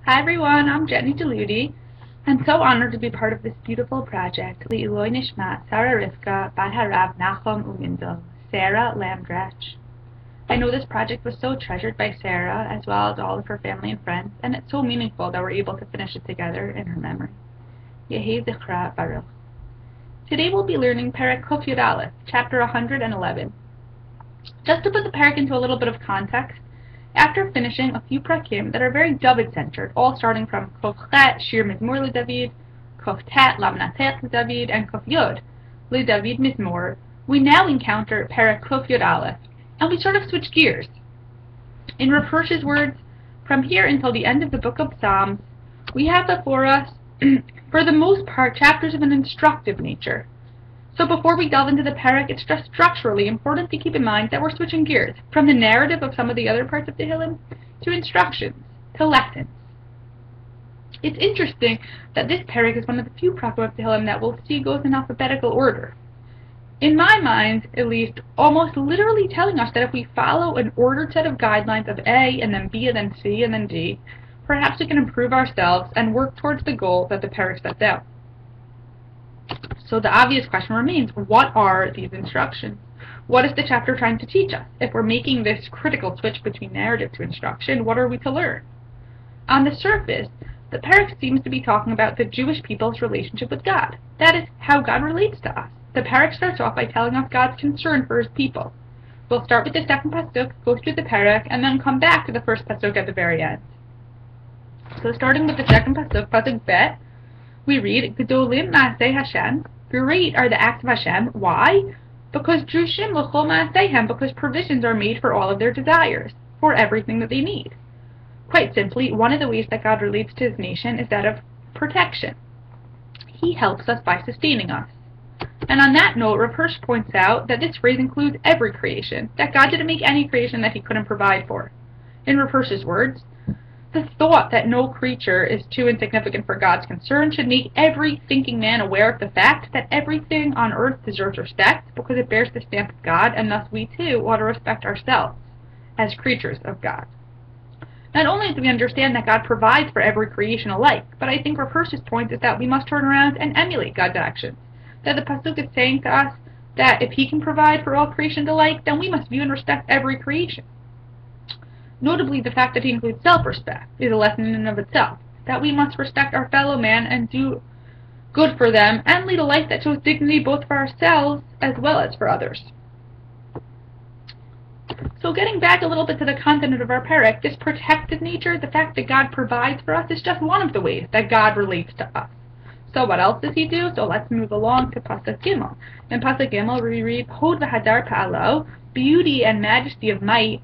Hi everyone, I'm Jenny Deluty. I'm so honored to be part of this beautiful project, Li'iloi Nishmat Sarah Rivka Bat Harav Nachum Umindel, Sarah Lamdrach. I know this project was so treasured by Sarah, as well as all of her family and friends, and it's so meaningful that we're able to finish it together in her memory. Yehi Zichra Baruch. Today we'll be learning Perek Kuf Yud Aleph, chapter 111. Just to put the Perek into a little bit of context, after finishing a few prakim that are very David-centered, all starting from Kuf Chet, Shir Mizmor LeDavid, Kuf Tet, Lamnatet LeDavid, and Kuf Yud, LeDavid Mizmor, we now encounter Perek Kuf Yud Aleph, and we sort of switch gears. In Rav Hirsch's words, from here until the end of the book of Psalms, we have before us, for the most part, chapters of an instructive nature. So before we delve into the Perek, it's just structurally important to keep in mind that we're switching gears from the narrative of some of the other parts of Tehillim to instructions, to lessons. It's interesting that this Perek is one of the few prakim of Tehillim that we'll see goes in alphabetical order. In my mind, at least, almost literally telling us that if we follow an ordered set of guidelines of A, and then B, and then C, and then D, perhaps we can improve ourselves and work towards the goal that the Perek sets out. So the obvious question remains, what are these instructions? What is the chapter trying to teach us? If we're making this critical switch between narrative to instruction, what are we to learn? On the surface, the Perek seems to be talking about the Jewish people's relationship with God. That is how God relates to us. The Perek starts off by telling us God's concern for His people. We'll start with the second pasuk, go through the Perek, and then come back to the first pasuk at the very end. So starting with the second pasuk, pasuk bet, we read, Gedolim Maaseh Hashem, great are the acts of Hashem. Why? Because Drushim L'chol Maasehem, because provisions are made for all of their desires, for everything that they need. Quite simply, one of the ways that God relates to His nation is that of protection. He helps us by sustaining us. And on that note, Rav Hirsch points out that this phrase includes every creation, that God didn't make any creation that He couldn't provide for. In Rav Hirsch's words, the thought that no creature is too insignificant for God's concern should make every thinking man aware of the fact that everything on earth deserves respect because it bears the stamp of God, and thus we too ought to respect ourselves as creatures of God. Not only do we understand that God provides for every creation alike, but I think Rav Hirsch's point is that we must turn around and emulate God's actions. That the pasuk is saying to us that if He can provide for all creation alike, then we must view and respect every creation. Notably, the fact that He includes self-respect is a lesson in and of itself, that we must respect our fellow man and do good for them and lead a life that shows dignity both for ourselves as well as for others. So getting back a little bit to the content of our Perek, this protective nature, the fact that God provides for us, is just one of the ways that God relates to us. So what else does He do? So let's move along to Pasuk Gimel. In Pasuk Gimel we read, Hod v'hadar pa'alo, beauty and majesty of might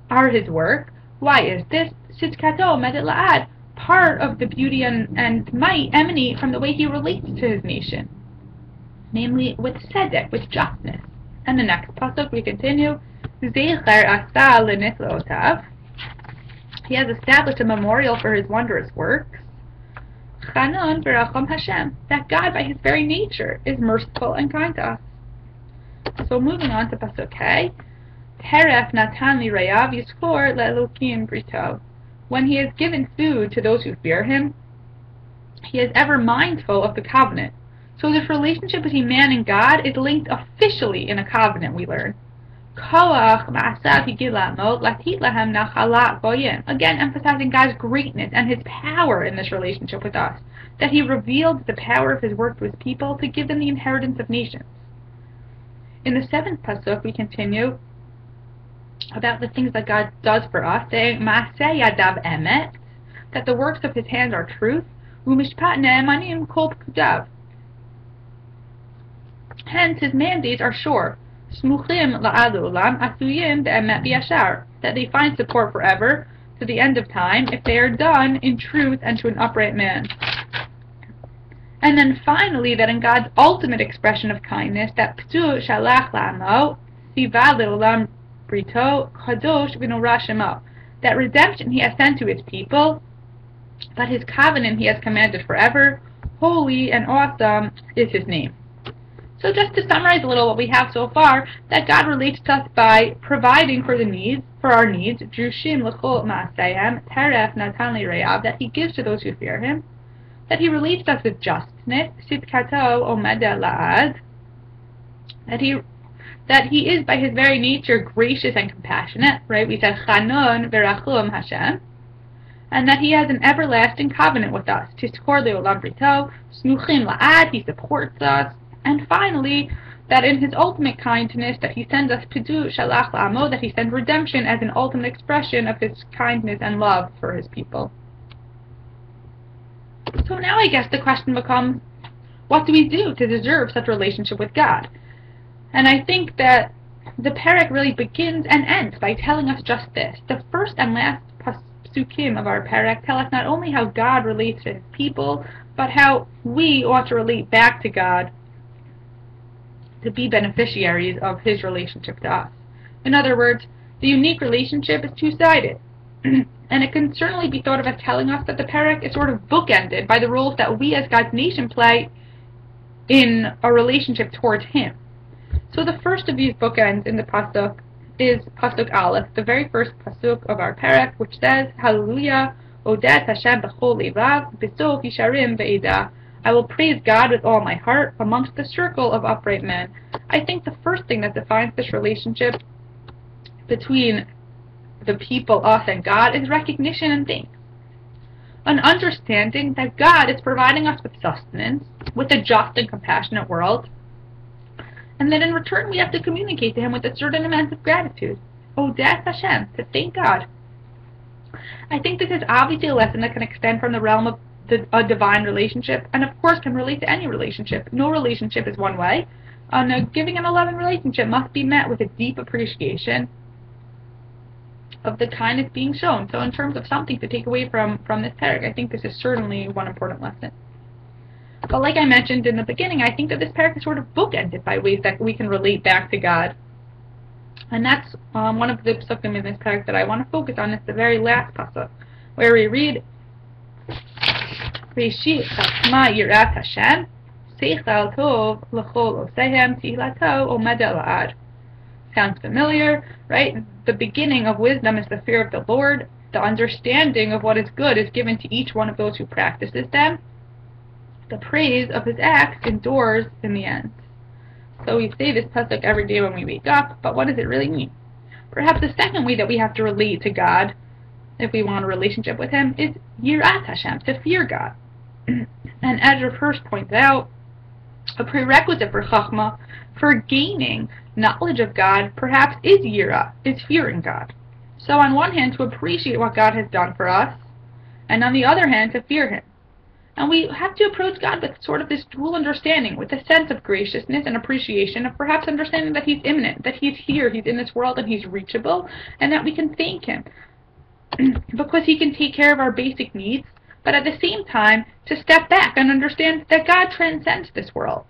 are His work. Why is this? Sitzkato medet la'ad. Part of the beauty and might emanate from the way He relates to His nation, namely with tzedek, with justness. And the next pasuk we continue, Zecher asa leniflotav. He has established a memorial for His wondrous works. Chanon v'racham Hashem, that God by His very nature is merciful and kind to us. So moving on to pasuk Hey, Teref natan li rayav yiskor le'elokim brito. When He has given food to those who fear Him, He is ever mindful of the covenant. So this relationship between man and God is linked officially in a covenant, we learn. Koach ma'asav higid la'amot latit lahem nachalat goyim. Again, emphasizing God's greatness and His power in this relationship with us, that He revealed the power of His work to His people to give them the inheritance of nations. In the seventh pasuk, we continue about the things that God does for us, saying, Ma'aseh yadav emet, that the works of His hands are truth, u'mishpat ne'emanim kol pkudav. Hence, His mandates are sure, smuchim la'ad olam asuyim be'emet b'yashar, that they find support forever, to the end of time, if they are done in truth and to an upright man. And then finally, that in God's ultimate expression of kindness, that p'tu shalach la'amo, sivad le'olam brito kadosh v'norah shemo, that redemption He has sent to His people, but His covenant He has commanded forever, holy and awesome is His name. So just to summarize a little what we have so far, that God relates to us by providing for our needs, Drushim l'chol ma'aseyem, teref natan li're'av, that He gives to those who fear Him, that He relates to us with justness, sitkato omeda la'ad, that He is by His very nature gracious and compassionate, right? We said Chanun v'rachum Hashem, and that He has an everlasting covenant with us, tiskor le'olam brito, smuchim la'ad, He supports us, and finally, that in His ultimate kindness, that He sends us pidu shalach la'amo, that He sends redemption as an ultimate expression of His kindness and love for His people. So now I guess the question becomes, what do we do to deserve such a relationship with God? And I think that the Perek really begins and ends by telling us just this. The first and last pasukim of our Perek tell us not only how God relates to His people, but how we ought to relate back to God to be beneficiaries of His relationship to us. In other words, the unique relationship is two-sided. And it can certainly be thought of as telling us that the Perek is sort of bookended by the roles that we as God's nation play in a relationship towards Him. So the first of these bookends in the pasuk is pasuk Aleph, the very first pasuk of our Perek, which says, Hallelujah, Odet Hashem b'chol levav, b'sof yisharim ve'edah. I will praise God with all my heart amongst the circle of upright men. I think the first thing that defines this relationship between the people, us, and God is recognition and thanks. An understanding that God is providing us with sustenance, with a just and compassionate world, and that in return we have to communicate to Him with a certain amount of gratitude. Odet Hashem, to thank God. I think this is obviously a lesson that can extend from the realm of a divine relationship, and of course can relate to any relationship. No relationship is one way. A giving and a loving relationship must be met with a deep appreciation of the kindness being shown. So in terms of something to take away from this Perek, I think this is certainly one important lesson. But like I mentioned in the beginning, I think that this Perek is sort of bookended by ways that we can relate back to God. And that's one of the psukim in this Perek that I want to focus on. It's the very last pasuk, where we read, Reshit chachma yirat Hashem, seichal tov l'chol osehem, tihlato omed la'ad. Sounds familiar, right? The beginning of wisdom is the fear of the Lord. The understanding of what is good is given to each one of those who practices them. The praise of His acts endures in the end. So we say this pasuk every day when we wake up, but what does it really mean? Perhaps the second way that we have to relate to God, if we want a relationship with Him, is yirat Hashem, to fear God. And as your first points out, a prerequisite for chachma, for gaining knowledge of God, perhaps is yira, is fearing God. So on one hand, to appreciate what God has done for us, and on the other hand, to fear Him. And we have to approach God with sort of this dual understanding, with a sense of graciousness and appreciation, of perhaps understanding that He's immanent, that He's here, He's in this world, and He's reachable, and that we can thank Him because He can take care of our basic needs, but at the same time, to step back and understand that God transcends this world,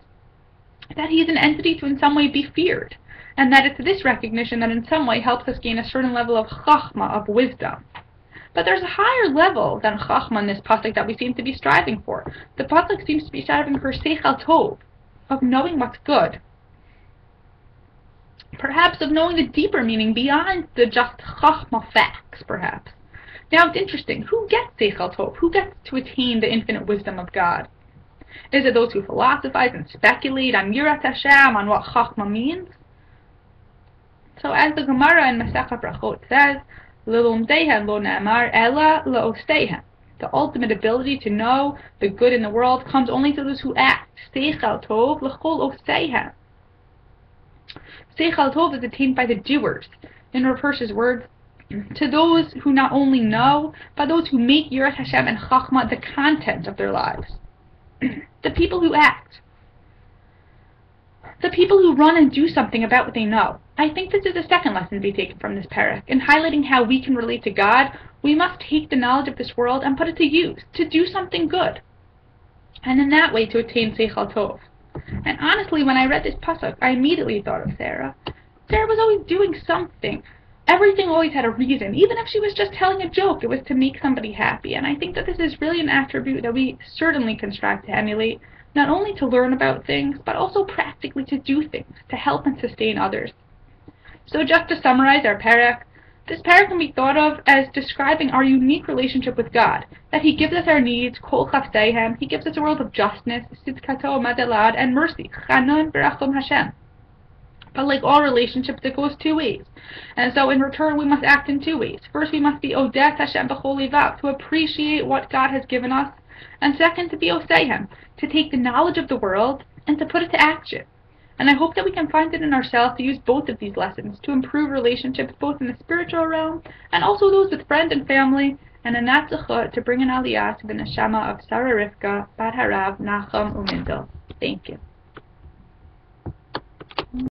that He's an entity to in some way be feared, and that it's this recognition that in some way helps us gain a certain level of chachma, of wisdom. But there's a higher level than chachma in this pasuk that we seem to be striving for. The pasuk seems to be striving for seichal tov, of knowing what's good. Perhaps of knowing the deeper meaning beyond the just chachma facts, perhaps. Now it's interesting, who gets seichal tov? Who gets to attain the infinite wisdom of God? Is it those who philosophize and speculate on yirat Hashem, on what chachma means? So as the Gemara in Masechet Brachot says, L'lomdeihem lo ne'amar ela le'osteihem. The ultimate ability to know the good in the world comes only to those who act. Seichal tov l'chol osteihem. Seichal tov is attained by the doers. In Rav Hirsch's words, to those who not only know, but those who make yirat Hashem and chachma the content of their lives. The people who act. The people who run and do something about what they know. I think this is the second lesson to be taken from this Perek. In highlighting how we can relate to God, we must take the knowledge of this world and put it to use, to do something good. And in that way to attain Seichal Tov. And honestly, when I read this pasuk, I immediately thought of Sarah. Sarah was always doing something. Everything always had a reason. Even if she was just telling a joke, it was to make somebody happy. And I think that this is really an attribute that we certainly can strive to emulate, not only to learn about things, but also practically to do things to help and sustain others. So just to summarize our Perek, this Perek can be thought of as describing our unique relationship with God, that He gives us our needs, kol chafseihem, He gives us a world of justice, sidkato madelad, and mercy, chanan berachom Hashem. But like all relationships, it goes two ways. And so in return, we must act in two ways. First, we must be odet Hashem b'chol livav, to appreciate what God has given us. And second, to be oseihem, to take the knowledge of the world and to put it to action. And I hope that we can find it in ourselves to use both of these lessons to improve relationships both in the spiritual realm and also those with friends and family, and in that zechut to bring an aliyah to the neshama of Sarah Rivka, Bat Harav, Nachum, Umindel. Thank you.